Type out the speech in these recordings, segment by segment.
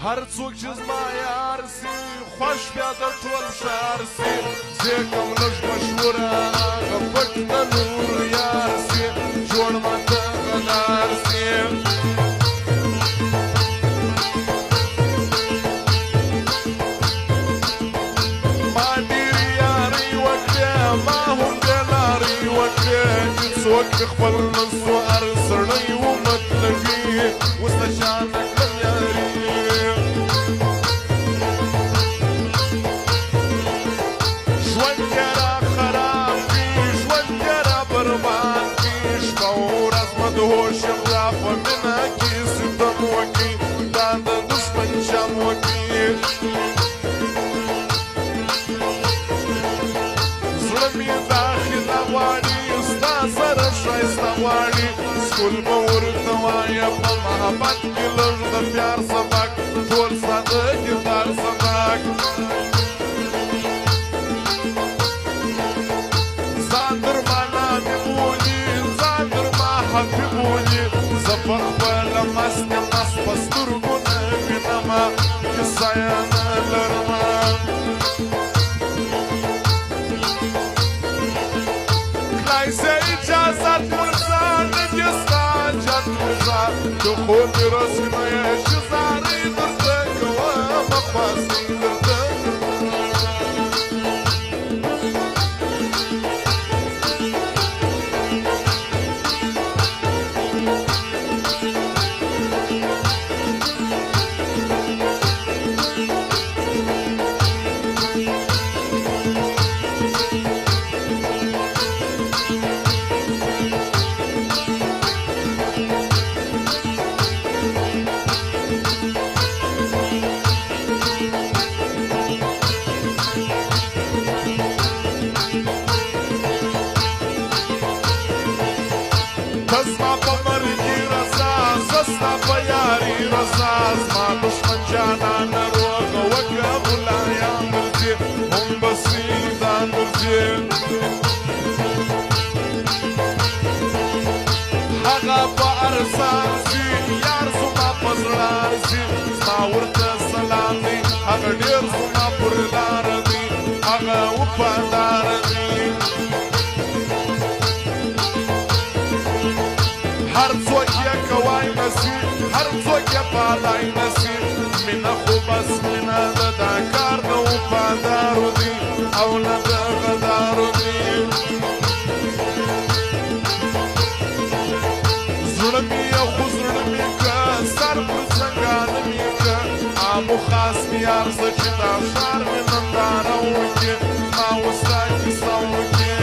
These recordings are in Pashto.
هر څوک چې زما یار سي خوښ بیا د ټول ښار سي زه کوم لږ مشهوره هغه پټ د نور یار سي جوړ ماته غدار سي ما ډېرې یارۍ وکړې ما هم بېلارۍ وکړې چې څوک خپل نسو هر سړی ومطلبي اوس د چا نه کړم یاري هوش را په مینه کې ستم وکړي دا د دشمن شم وکړي زړه مې داخله غواړي ستا سره ښایسته غواړي سکول به ورته وایم په محبت کې لږ د پیار سبق ټول ساده کردار سبق ځان در مانا مې بولي ځان در ما حبیب بولي زه په خپله مست یم مست په سترګو نه وینمه کیسه یې نه لرمه کلای سه اجازت مرزا نه دې ستا جات مرزا د خوب رسمه یې چې زارۍ درته کومه خواستې درته زما دشمن جانان روغه وکه ملایان درځي هم به سیدان درځي هغه په ارزان سي یار زما په زړه ارزي زما ورته سلام دی هغه ډېر زما پر لاره دی هغه وفادار دی هر څوک یې کوای نسي هر څوک یې پالای نسي مینه خو بس مینه ده دا کار د وفادارو دی او نه د غدارو دی زړه مې یو خو زړه مې که سر پر څنګانه مې که عام و خاص مې یار زه چې دا ښار مې ننداره وکړي ما اوس دا کیسه وکړي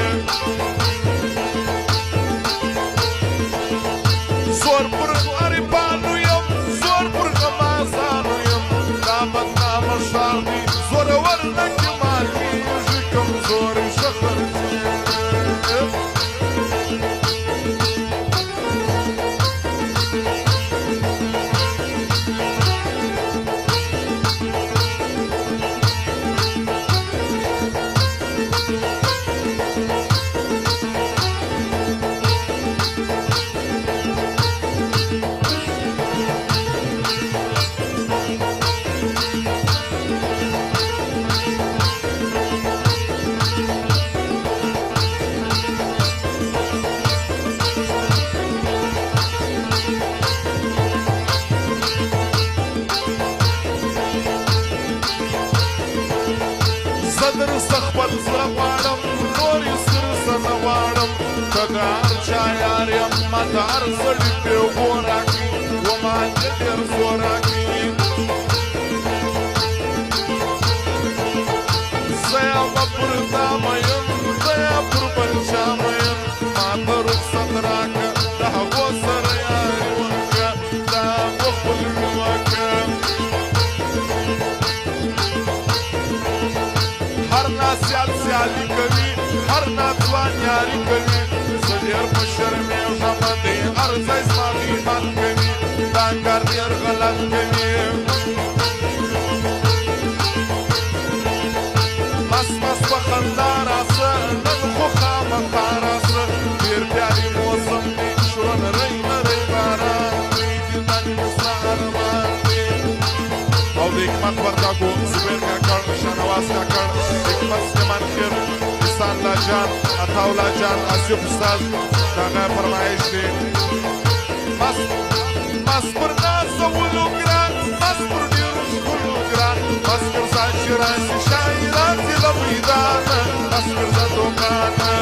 زور پر غریبانو یم زور پر غمازانو یم دا بدنامه ښار دی زورور نه کې مالېږي کمزوري ښه خرڅېږي خپل زړه غواړم نور یې سر څه نه غواړم که د هر چا یار یم ماته هر سړي پیغو راکړي و ماته ډېر زور راکړي زه یمه پر تا مین زه یې پر بل چا مین ماته رخصت راکړه د هغو سره یاري وکړه د هغو خپلوي وکړه هر ناسیال سیالي کوي هر ناتوان یاري کوي زه ډېر په شرمېږم دی هر ځای زما غیبت کوي دا انګار ډېر غلط کوي مست مست په خندا راسه نن خو خامخا راسه ډېر پیاري موسم دی شو نری نری باران دی دیدن مې ستا ارمان دی اکبر کاکو زبیر کاکړ شاهنواز کاکړ حکمت سلیمان خیر استاد الله جان عطا الله جان آصف استاد دغه فرمایش دی بس پر نازولو ګران بس پر ډېرو ښکلو ګران بس ګرځه چې راشي شاعران دې له میدانه بس ګرځه دوکانه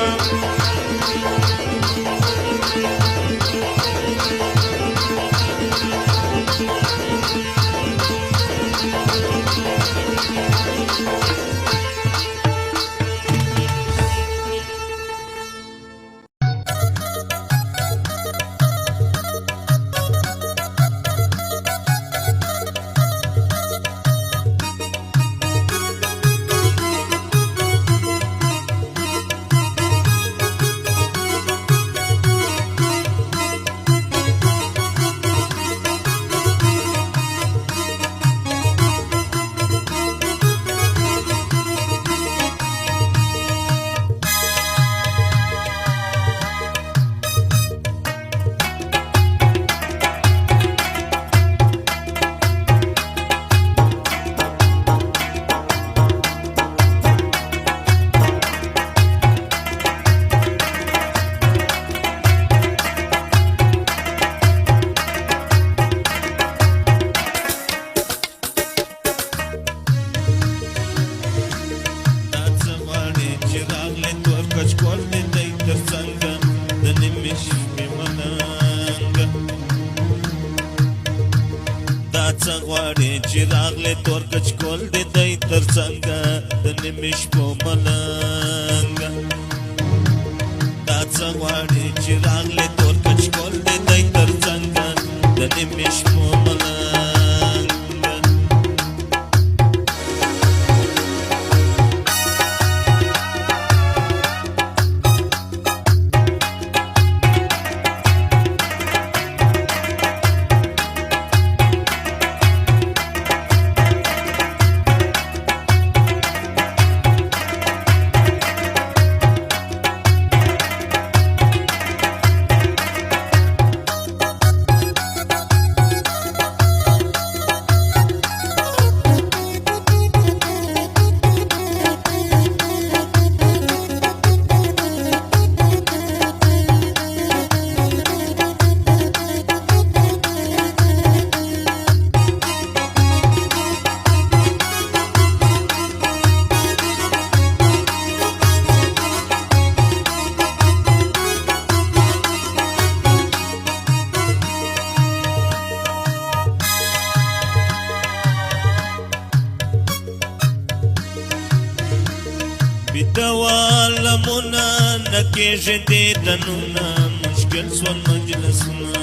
کېږي دې دنونه مشکل سول مجلسونه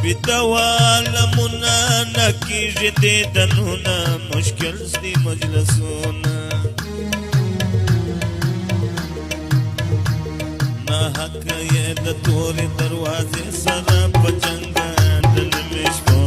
بدوالمونه نه کېږي دې دنونه مشکل دې مجلسونه نه حق یې د تورې دروازې سره په جنګان د نمیش په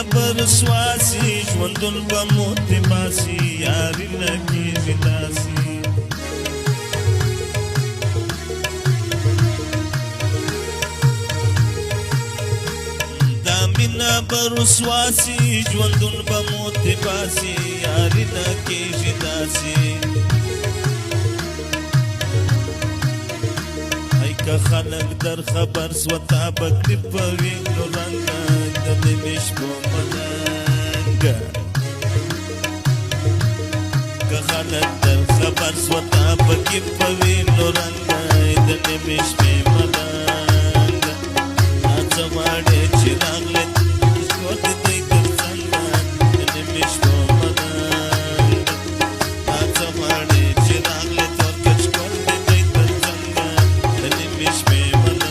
برسواسي ژوندون به موت باسي یاري نه کېږي داسې دا مینه به رسواسي ژوندون به موت باسي یاري نه کېږي داسې که خلق در خبر سوتا بکلی پوی نو رنگا دنیش پو مدنگا که خلق در خبر سوتا بکلی پوی نو رنگا دنیش پی مدنگا آچا ماڑے چراغ لیت کشکور دی دی در زنگا دنیش پو مدنگا آچا ماڑے چراغ لیت اور کشکور دی دی در زنگا دنیش پی مدنگا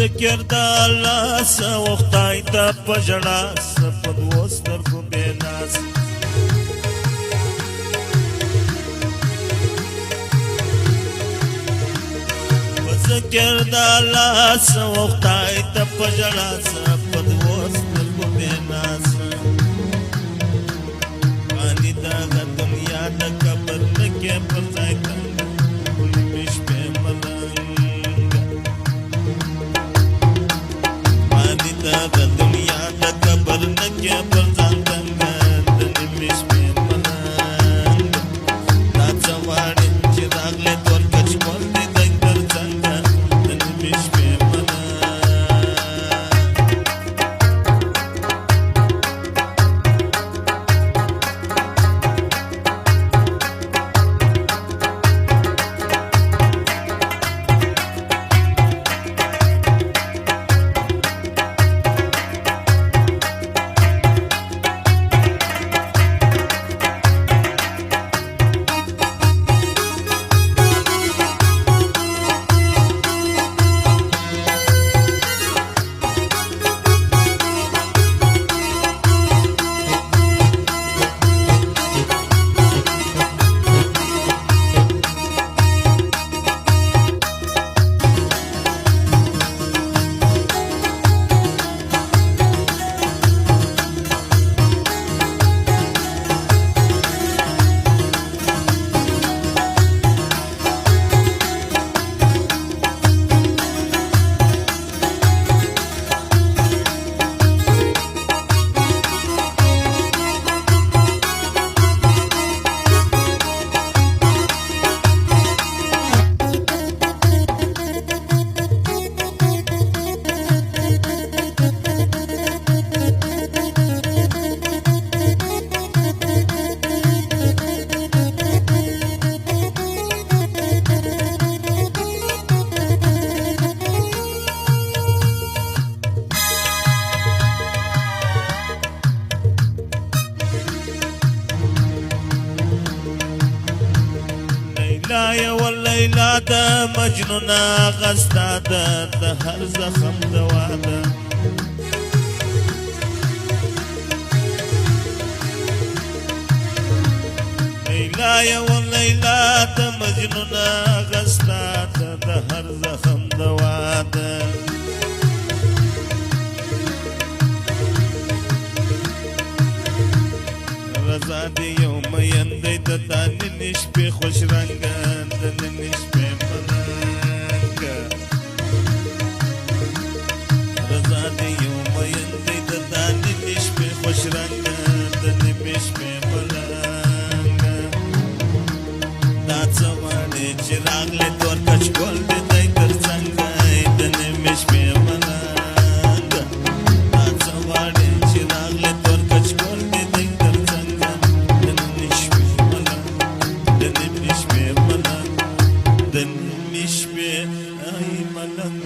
ذکر دا الله سا وختای تا پجړا سپد وستر کو بیناس ذکر دا الله سا وختای تا پجړا سپد وستر کو بیناس پانی دا دنیا د قبر لکه پر ځای مش په ملنګ دا دنیا د قبر نکه پر ځان څنګه د نمیش په ملنګ دا څواړي چې راغله تور کچ کول دي د در څنګه د نمیش په ملنګ لیلا واللیلا د مجنون غستا د هر زخم دوا ده لیلا واللیلا د مجنون غستا د هر زخم دوا ده رضا دی یوم یندې د دانې نشپې خوش رنګه د نشپې ملنګه رضا د نیمې شپې ای ملنګ